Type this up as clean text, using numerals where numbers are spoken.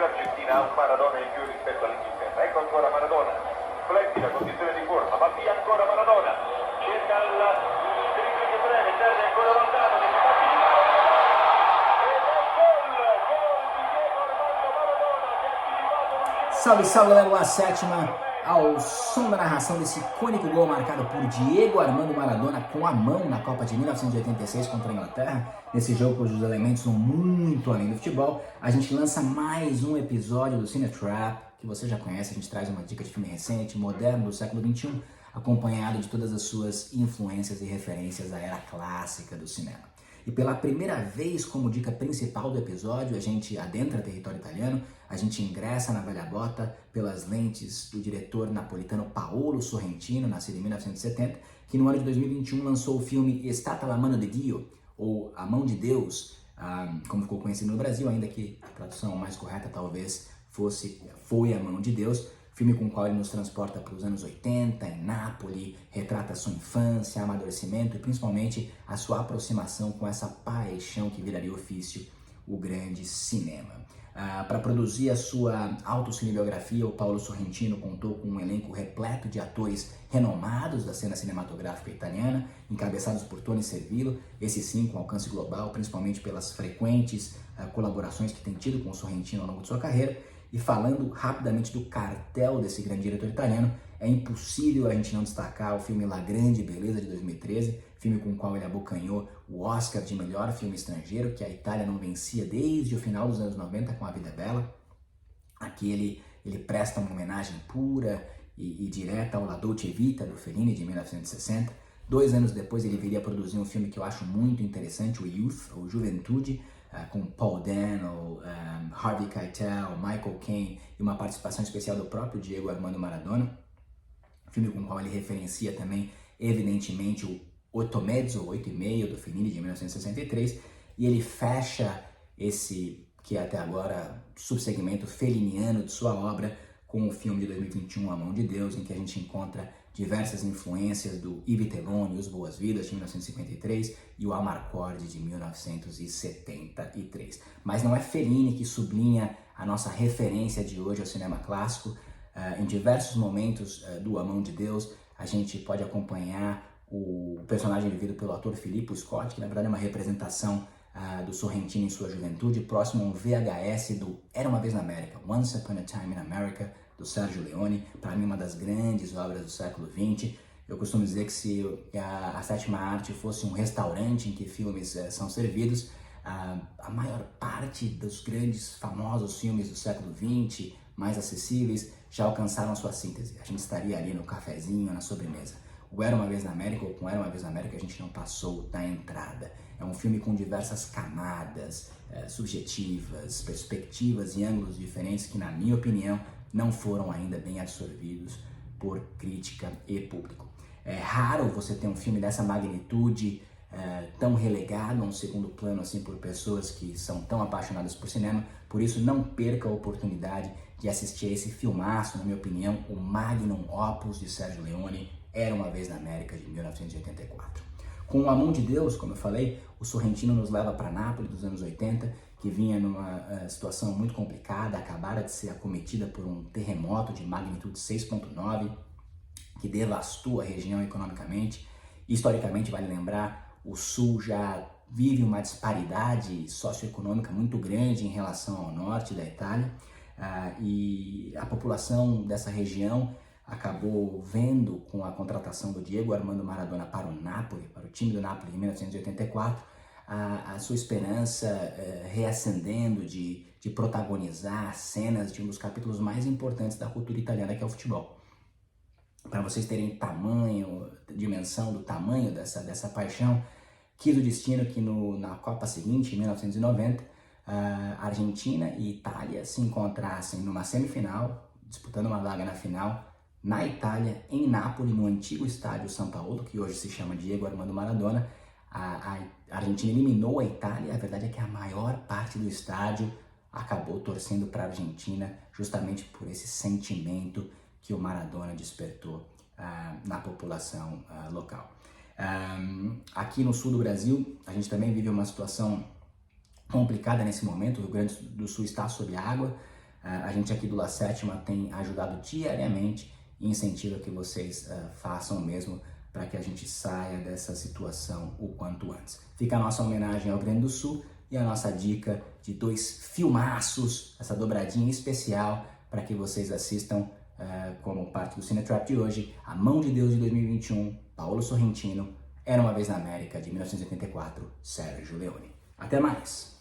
l'Argentina ha un Maradona in più rispetto all'Inghilterra. Ecco ancora Maradona, splendida condizione di forma, va via ancora Maradona, cerca il dribbling breve, serve ancora lontano, che si fa di ed è gol di Diego Armando Maradona che ha anticipato l'uscita. Salve, salve, galera, a sétima ao som da narração desse icônico gol marcado por Diego Armando Maradona com a mão na Copa de 1986 contra a Inglaterra. Nesse jogo cujos elementos vão muito além do futebol, a gente lança mais um episódio do Cine Trap, que você já conhece. A gente traz uma dica de filme recente, moderno, do século XXI, acompanhado de todas as suas influências e referências da era clássica do cinema. E pela primeira vez, como dica principal do episódio, a gente adentra território italiano, a gente ingressa na velha bota pelas lentes do diretor napolitano Paolo Sorrentino, nascido em 1970, que no ano de 2021 lançou o filme Stata la mano di Dio, ou A Mão de Deus, como ficou conhecido no Brasil, ainda que a tradução mais correta talvez Foi a Mão de Deus, filme com o qual ele nos transporta para os anos 80, em Nápoles, retrata sua infância, amadurecimento e principalmente a sua aproximação com essa paixão que viraria ofício, o grande cinema. Para produzir a sua autocinebiografia, o Paolo Sorrentino contou com um elenco repleto de atores renomados da cena cinematográfica italiana, encabeçados por Tony Servillo, esse sim com alcance global, principalmente pelas frequentes colaborações que tem tido com o Sorrentino ao longo de sua carreira. E falando rapidamente do cartel desse grande diretor italiano, é impossível a gente não destacar o filme La Grande Beleza de 2013, filme com o qual ele abocanhou o Oscar de melhor filme estrangeiro, que a Itália não vencia desde o final dos anos 90 com A Vida é Bela. Aqui ele presta uma homenagem pura e direta ao La Dolce Vita do Fellini de 1960. 2 anos depois ele viria a produzir um filme que eu acho muito interessante, o Youth, ou Juventude, com Paul Dano, Harvey Keitel, Michael Caine e uma participação especial do próprio Diego Armando Maradona, filme com o qual ele referencia também, evidentemente, o Ottomezzo, 8,5, do Fellini de 1963, e ele fecha esse, que é até agora, subsegmento feliniano de sua obra, com o filme de 2021, A Mão de Deus, em que a gente encontra diversas influências do I Vitelloni, Os Boas-Vidas, de 1953, e o Amarcord, de 1973. Mas não é Fellini que sublinha a nossa referência de hoje ao cinema clássico. Em diversos momentos do A Mão de Deus, a gente pode acompanhar o personagem vivido pelo ator Filippo Scott, que na verdade é uma representação do Sorrentino em sua juventude, próximo a um VHS do Era Uma Vez na América, Once Upon a Time in America, do Sergio Leone, para mim uma das grandes obras do século XX. Eu costumo dizer que se a sétima arte fosse um restaurante em que filmes são servidos, a maior parte dos grandes, famosos filmes do século XX, mais acessíveis, já alcançaram sua síntese. A gente estaria ali no cafezinho, na sobremesa. O Era Uma Vez na América, ou com Era Uma Vez na América, a gente não passou da entrada. É um filme com diversas camadas subjetivas, perspectivas e ângulos diferentes que, na minha opinião, não foram ainda bem absorvidos por crítica e público. É raro você ter um filme dessa magnitude tão relegado a um segundo plano assim por pessoas que são tão apaixonadas por cinema. Por isso, não perca a oportunidade de assistir a esse filmaço, na minha opinião, o magnum opus de Sergio Leone, Era Uma Vez na América, de 1984. Com A Mão de Deus, como eu falei, o Sorrentino nos leva para Nápoles dos anos 80, que vinha numa situação muito complicada, acabara de ser acometida por um terremoto de magnitude 6,9, que devastou a região economicamente. Historicamente, vale lembrar, o Sul já vive uma disparidade socioeconômica muito grande em relação ao norte da Itália, e a população dessa região acabou vendo, com a contratação do Diego Armando Maradona para o Napoli, para o time do Napoli em 1984, a sua esperança reacendendo de protagonizar cenas de um dos capítulos mais importantes da cultura italiana, que é o futebol. Para vocês terem dimensão do tamanho dessa paixão, quis o destino que na Copa seguinte, em 1990, Argentina e Itália se encontrassem numa semifinal, disputando uma vaga na final, na Itália, em Nápoles, no antigo estádio São Paulo, que hoje se chama Diego Armando Maradona. A Argentina eliminou a Itália. A verdade é que a maior parte do estádio acabou torcendo para a Argentina, justamente por esse sentimento que o Maradona despertou na população local. Aqui no sul do Brasil, a gente também vive uma situação complicada nesse momento. O Rio Grande do Sul está sob água. A gente aqui do La Sétima tem ajudado diariamente e incentiva que vocês façam o mesmo para que a gente saia dessa situação o quanto antes. Fica a nossa homenagem ao Rio Grande do Sul e a nossa dica de 2 filmaços, essa dobradinha especial para que vocês assistam como parte do Cinetrap de hoje, A Mão de Deus de 2021, Paolo Sorrentino, Era uma Vez na América de 1984, Sérgio Leone. Até mais!